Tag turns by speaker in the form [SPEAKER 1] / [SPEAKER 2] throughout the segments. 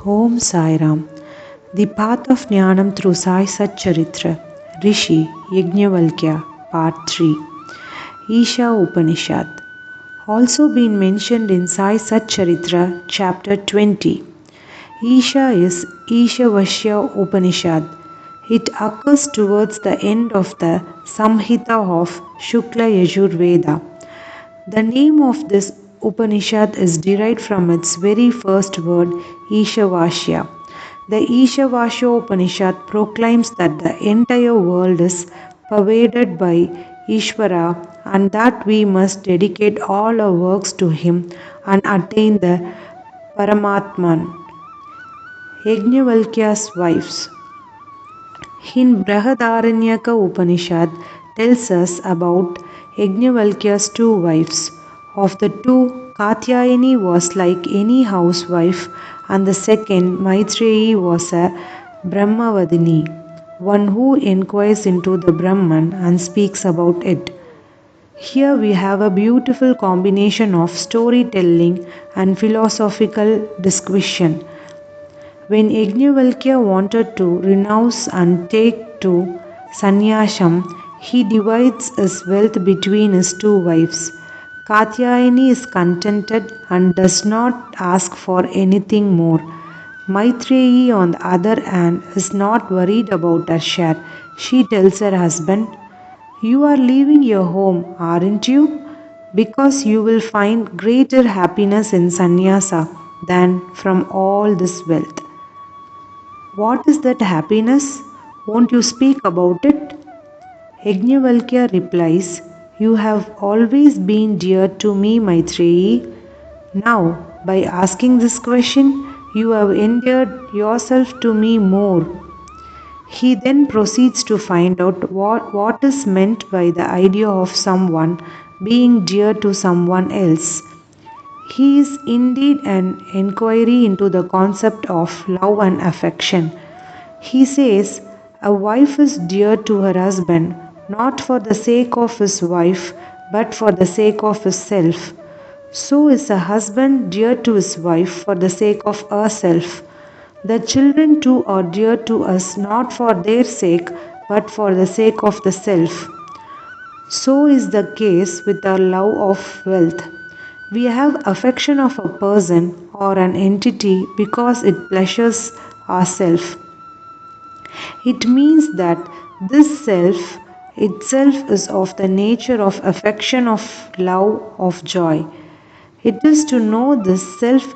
[SPEAKER 1] Om Sai Ram. The Path of Jnanam thru Sai Satcharitra. Rishi Yagnavalakya. Part 3. Isha Upanishad. Also been mentioned in Sai Satcharitra, chapter 20. Isha is Ishavasya Upanishad. It occurs towards the end of the Samhita of Shukla Yajurveda. The name of this Upanishad is derived from its very first word, Ishavasya. The Ishavasya Upanishad proclaims that the entire world is pervaded by Ishvara and that we must dedicate all our works to Him and attain the Paramatman. Yajnavalkya's wives. In Brihadaranyaka Upanishad tells us about Yajnavalkya's two wives. Of the two, Katyayani was like any housewife, and the second, Maitreyi, was a Brahmavadini, one who inquires into the Brahman and speaks about it. Here we have a beautiful combination of storytelling and philosophical disquisition. When Yajnavalkya wanted to renounce and take to sannyasam, he divides his wealth between his two wives. Katyayani is contented and does not ask for anything more. Maitreyi, on the other hand, is not worried about her share. She tells her husband, "You are leaving your home, aren't you? Because you will find greater happiness in sannyasa than from all this wealth." What is that happiness? Won't you speak about it? Yajnavalkya replies, "You have always been dear to me, Maitreyi. Now, by asking this question, you have endeared yourself to me more." He then proceeds to find out what is meant by the idea of someone being dear to someone else. He is indeed an inquiry into the concept of love and affection. He says, a wife is dear to her husband not for the sake of his wife but for the sake of his self. So is a husband dear to his wife for the sake of herself. The children too are dear to us not for their sake but for the sake of the self. So is the case with our love of wealth. We have affection of a person or an entity because it pleasures ourself. It means that this self itself is of the nature of affection, of love, of joy. It is to know this self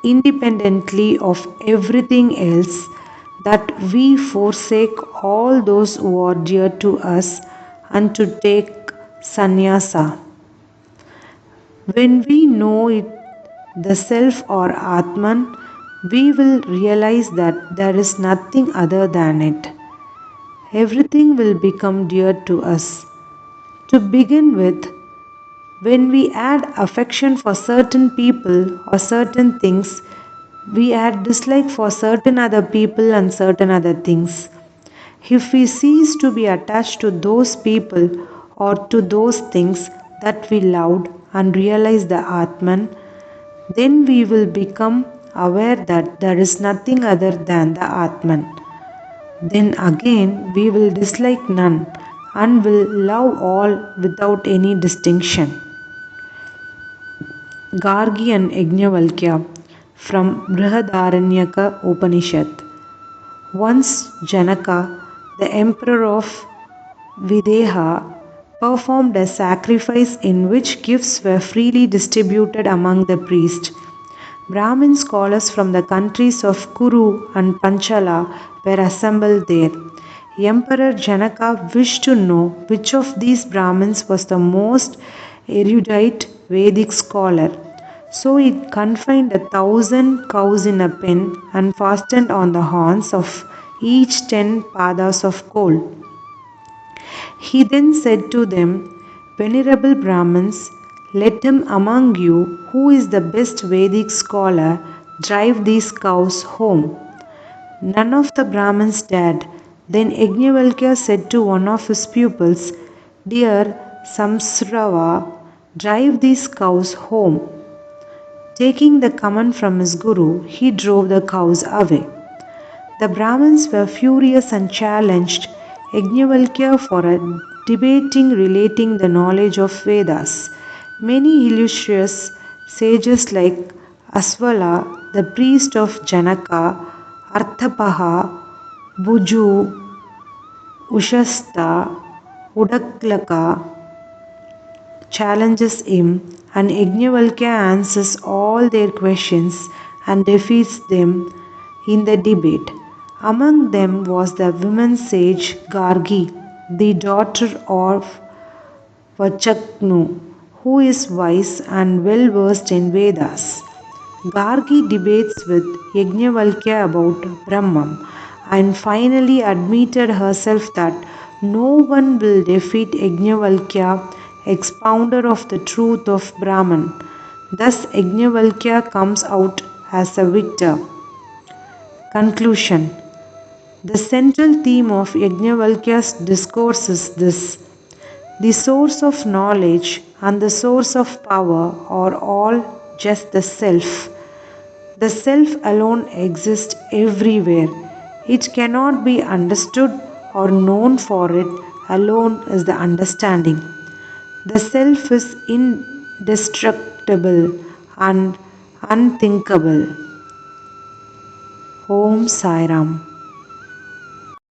[SPEAKER 1] independently of everything else that we forsake all those who are dear to us and to take sannyasa. When we know it, the self or Atman, we will realize that there is nothing other than it. Everything will become dear to us. To begin with, when we add affection for certain people or certain things, we add dislike for certain other people and certain other things. If we cease to be attached to those people or to those things that we loved and realize the Atman, then we will become aware that there is nothing other than the Atman. Then again we will dislike none and will love all without any distinction. Gargi and Yajnavalkya from Brihadaranyaka Upanishad. Once Janaka, the emperor of Videha, performed a sacrifice in which gifts were freely distributed among the priests. Brahmin scholars from the countries of Kuru and Panchala were assembled there. Emperor Janaka wished to know which of these Brahmins was the most erudite Vedic scholar. So he confined 1,000 cows in a pen and fastened on the horns of each 10 padas of coal. He then said to them, "Venerable Brahmins, let him among you who is the best Vedic scholar drive these cows home." None of the Brahmins dared. Then Yajnavalkya said to one of his pupils, "Dear Samsrava, drive these cows home." Taking the command from his guru, he drove the cows away. The Brahmins were furious and challenged Yagnavalkya for a debating relating the knowledge of Vedas. Many illustrious sages like Asvala, the priest of Janaka, Arthapaha, Buju, Ushasta, Udaklaka challenges him, and Yagnavalkya answers all their questions and defeats them in the debate. Among them was the woman sage Gargi, the daughter of Vachaknu, who is wise and well versed in Vedas. Gargi debates with Yagnavalkya about Brahman and finally admitted herself that no one will defeat Yagnavalkya, expounder of the truth of Brahman. Thus, Yagnavalkya comes out as a victor. Conclusion. The central theme of Yagnavalkya's discourse is this: the source of knowledge and the source of power are all just the self. The self alone exists everywhere. It cannot be understood or known, for it alone is the understanding. The self is indestructible and unthinkable. Om Sai Ram.